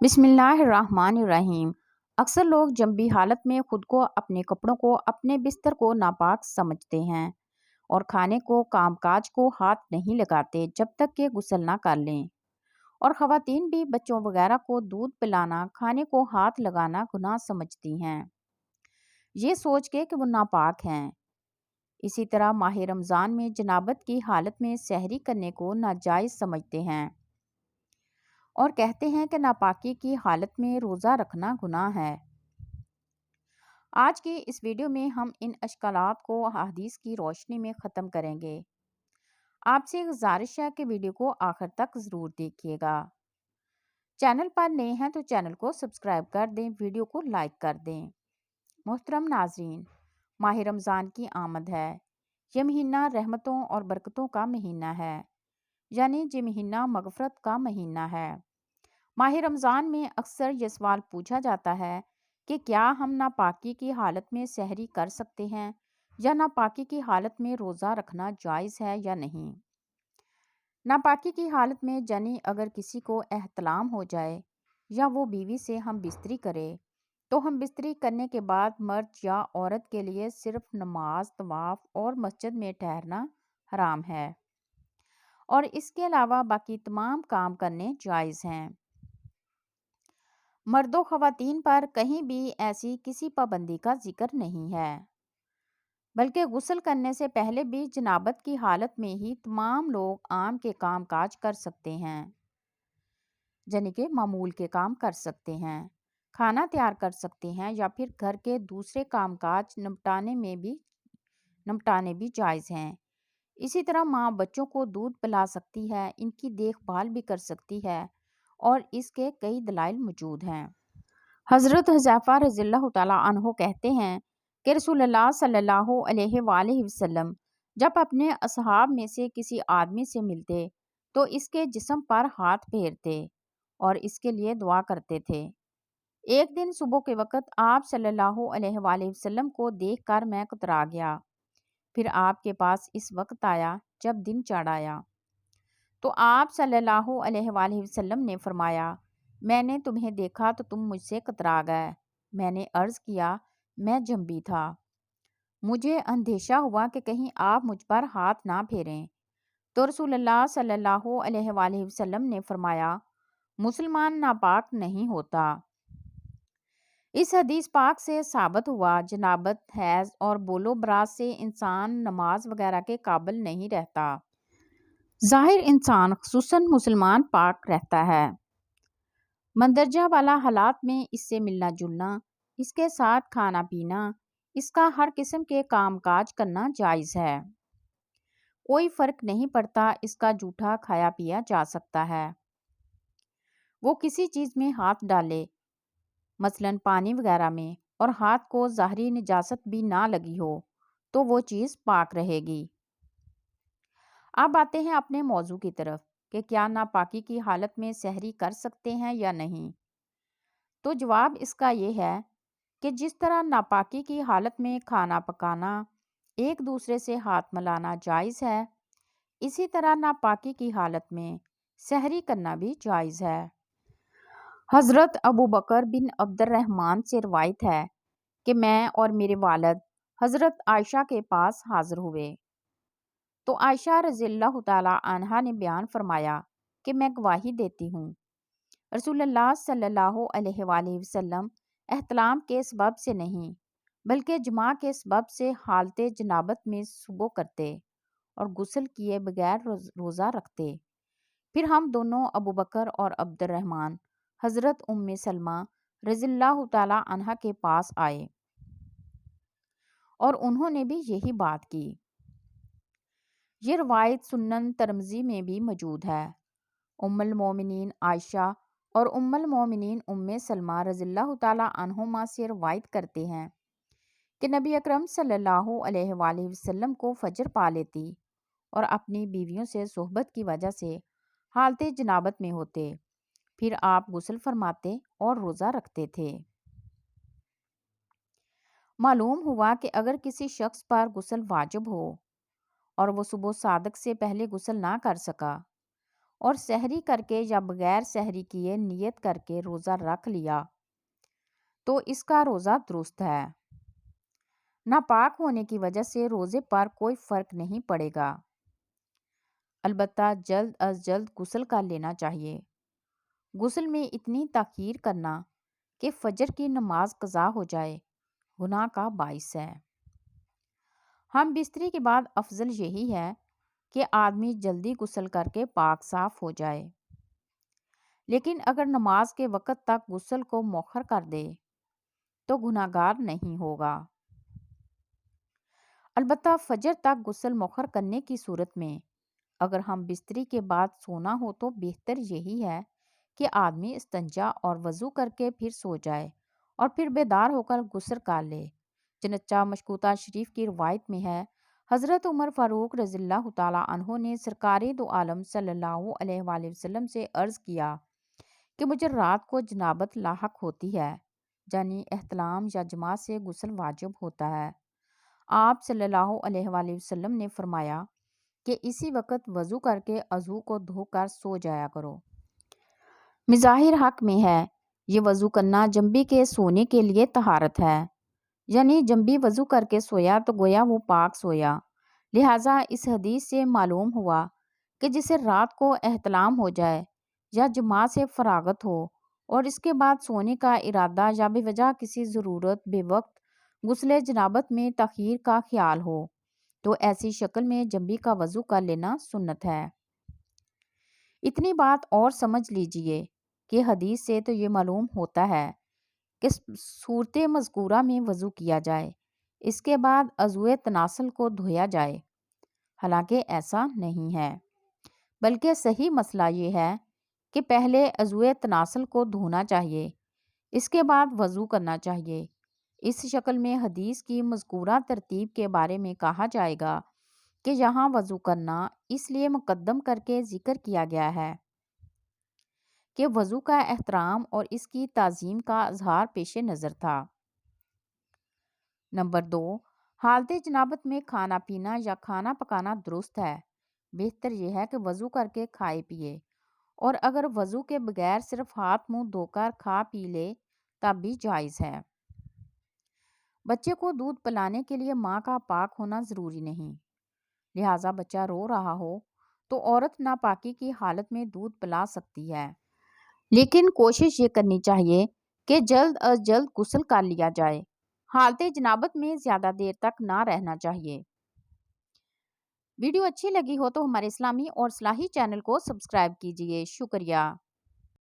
बिस्मिल्लाहिर्रहमानिर्रहीम। अक्सर लोग जंबी हालत में खुद को, अपने कपड़ों को, अपने बिस्तर को नापाक समझते हैं और खाने को, कामकाज को हाथ नहीं लगाते जब तक कि गुस्ल ना कर लें। और ख़वातीन भी बच्चों वगैरह को दूध पिलाना, खाने को हाथ लगाना गुनाह समझती हैं, ये सोच के कि वो नापाक हैं। इसी तरह माह रमज़ान में जनाबत की हालत में सहरी करने को नाजायज़ समझते हैं और कहते हैं कि नापाकी की हालत में रोज़ा रखना गुनाह है। आज की इस वीडियो में हम इन अश्कालात को हदीस की रोशनी में ख़त्म करेंगे। आपसे गुजारिश है कि वीडियो को आखिर तक ज़रूर देखिएगा। चैनल पर नए हैं तो चैनल को सब्सक्राइब कर दें, वीडियो को लाइक कर दें। मोहतरम नाज़रीन, माह रमज़ान की आमद है। यह महीना रहमतों और बरकतों का महीना है, यानी ये महीना मग़फ़रत का महीना है। माह रमज़ान में अक्सर ये सवाल पूछा जाता है कि क्या हम नापाकी की हालत में सहरी कर सकते हैं या नापाकी की हालत में रोज़ा रखना जायज़ है या नहीं। नापाकी की हालत में यानी अगर किसी को एहतलाम हो जाए या वो बीवी से हम बिस्तरी करे तो हम बिस्तरी करने के बाद मर्द या औरत के लिए सिर्फ नमाज, तवाफ़ और मस्जिद में ठहरना हराम है और इसके अलावा बाकी तमाम काम करने जायज़ हैं। मर्दों ख़वातीन पर कहीं भी ऐसी किसी पाबंदी का जिक्र नहीं है, बल्कि गुस्ल करने से पहले भी जनाबत की हालत में ही तमाम लोग आम के काम काज कर सकते हैं, यानी कि मामूल के काम कर सकते हैं, खाना तैयार कर सकते हैं या फिर घर के दूसरे काम काज निपटाने भी जायज़ हैं। इसी तरह माँ बच्चों को दूध पिला सकती है, इनकी देखभाल भी कर सकती है और इसके कई दलाइल मौजूद हैं। हज़रत हुज़ैफ़ा रज़ियल्लाहु तआला अन्हु कहते हैं कि रसूलुल्लाह सल्लल्लाहु अलैहि वसल्लम जब अपने असहाब में से किसी आदमी से मिलते तो इसके जिस्म पर हाथ फेरते और इसके लिए दुआ करते थे। एक दिन सुबह के वक़्त आप सल्लल्लाहु अलैहि वसल्लम को देखकर मैं कतरा गया। फिर आपके पास इस वक्त आया जब दिन चढ़ आया तो आप सल्लल्लाहु अलैहि वसल्लम ने फरमाया, मैंने तुम्हें देखा तो तुम मुझसे कतरा गए। मैंने अर्ज़ किया, मैं जंबी था, मुझे अंदेशा हुआ कि कहीं आप मुझ पर हाथ ना फेरें। तो रसूलुल्लाह सल्लल्लाहु अलैहि वसल्लम ने फरमाया, मुसलमान नापाक नहीं होता। इस हदीस पाक से साबित हुआ जनाबत, हैज़ और बोलो बरात से इंसान नमाज वगैरह के काबिल नहीं रहता। ज़ाहिर इंसान खुसूसन मुसलमान पाक रहता है। मंदरजा वाला हालात में इससे मिलना जुलना, इसके साथ खाना पीना, इसका हर किस्म के काम काज करना जायज़ है। कोई फ़र्क नहीं पड़ता, इसका जूठा खाया पिया जा सकता है। वो किसी चीज़ में हाथ डाले, मसलन पानी वगैरह में, और हाथ को ज़ाहरी निजासत भी ना लगी हो तो वो चीज़ पाक रहेगी। अब आते हैं अपने मौजू की तरफ कि क्या नापाकी की हालत में सहरी कर सकते हैं या नहीं। तो जवाब इसका ये है कि जिस तरह नापाकी की हालत में खाना पकाना, एक दूसरे से हाथ मिलाना जायज़ है, इसी तरह नापाकी की हालत में सहरी करना भी जायज़ है। हज़रत अबू बकर बिन अब्दुर्रहमान से रवायत है कि मैं और मेरे वालिद हज़रत आयशा के पास हाज़िर हुए तो आयशा रज़ियल्लाहु तआला अन्हा ने बयान फरमाया कि मैं गवाही देती हूँ, रसूलुल्लाह सल्लल्लाहु अलैहि वसल्लम एहतलाम के सबब से नहीं बल्कि जमा के सबब से हालते जनाबत में सुबह करते और गुस्ल किए बगैर रोज़ा रखते। फिर हम दोनों अबू बकर और अब्दुर्रहमान हज़रत उम्मे सलमा रज़ियल्लाहु तआला अन्हा के पास आए और उन्होंने भी यही बात की। ये रवायत सुन्नन तिरमिज़ी में भी मौजूद है। उम्मुल मोमिनीन आयशा और उम्मुल मोमिनीन उम्मे सलमा रज़ियल्लाहु तआला अन्हुमा से रवायत करते हैं कि नबी अकरम सल्लल्लाहु अलैहि वसल्लम को फजर पा लेती और अपनी बीवियों से सोहबत की वजह से हालते जनाबत में होते। फिर आप गुस्ल फरमाते और रोज़ा रखते थे। मालूम हुआ कि अगर किसी शख्स पर गुस्ल वाजिब हो और वो सुबह सादक से पहले गुस्ल ना कर सका اور سحری کر کے یا بغیر سحری کیے نیت کر کے روزہ رکھ لیا تو اس کا روزہ درست ہے۔ ناپاک ہونے کی وجہ سے روزے پر کوئی فرق نہیں پڑے گا، البتہ جلد از جلد غسل کر لینا چاہیے۔ غسل میں اتنی تاخیر کرنا کہ فجر کی نماز قضا ہو جائے گناہ کا باعث ہے۔ ہم بستری کے بعد افضل یہی ہے کہ آدمی جلدی غسل کر کے پاک صاف ہو جائے، لیکن اگر نماز کے وقت تک غسل کو مؤخر کر دے تو گناہگار نہیں ہوگا۔ البتہ فجر تک غسل مؤخر کرنے کی صورت میں اگر ہم بستری کے بعد سونا ہو تو بہتر یہی ہے کہ آدمی استنجا اور وضو کر کے پھر سو جائے اور پھر بیدار ہو کر غسل کر لے۔ چنانچہ مشکوتہ شریف کی روایت میں ہے، حضرت عمر فاروق رضی اللہ تعالیٰ عنہ نے سرکار دو عالم صلی اللہ علیہ وآلہ وسلم سے عرض کیا کہ مجھے رات کو جنابت لاحق ہوتی ہے، یعنی احتلام یا جماع سے غسل واجب ہوتا ہے۔ آپ صلی اللہ علیہ وآلہ وسلم نے فرمایا کہ اسی وقت وضو کر کے عضو کو دھو کر سو جایا کرو۔ مظاہر حق میں ہے یہ وضو کرنا جنبی کے سونے کے لیے طہارت ہے، یعنی جنبی وضو کر کے سویا تو گویا وہ پاک سویا۔ لہٰذا اس حدیث سے معلوم ہوا کہ جسے رات کو احتلام ہو جائے یا جماع سے فراغت ہو اور اس کے بعد سونے کا ارادہ یا بے وجہ کسی ضرورت بے وقت غسل جنابت میں تاخیر کا خیال ہو تو ایسی شکل میں جنبی کا وضو کر لینا سنت ہے۔ اتنی بات اور سمجھ لیجئے کہ حدیث سے تو یہ معلوم ہوتا ہے کہ صورت مذکورہ میں وضو کیا جائے، اس کے بعد عضو تناسل کو دھویا جائے، حالانکہ ایسا نہیں ہے، بلکہ صحیح مسئلہ یہ ہے کہ پہلے عضو تناسل کو دھونا چاہیے، اس کے بعد وضو کرنا چاہیے۔ اس شکل میں حدیث کی مذکورہ ترتیب کے بارے میں کہا جائے گا کہ یہاں وضو کرنا اس لیے مقدم کر کے ذکر کیا گیا ہے کہ وضو کا احترام اور اس کی تعظیم کا اظہار پیش نظر تھا۔ نمبر 2، حالت جنابت میں کھانا پینا یا کھانا پکانا درست ہے، بہتر یہ ہے کہ وضو کر کے کھائے پیے، اور اگر وضو کے بغیر صرف ہاتھ منہ دھو کر کھا پی لے تب بھی جائز ہے۔ بچے کو دودھ پلانے کے لیے ماں کا پاک ہونا ضروری نہیں، لہٰذا بچہ رو رہا ہو تو عورت ناپاکی کی حالت میں دودھ پلا سکتی ہے، لیکن کوشش یہ کرنی چاہیے کہ جلد از جلد غسل کر لیا جائے، حالت جنابت میں زیادہ دیر تک نہ رہنا چاہیے۔ ویڈیو اچھی لگی ہو تو ہمارے اسلامی اور اصلاحی چینل کو سبسکرائب کیجیے۔ شکریہ۔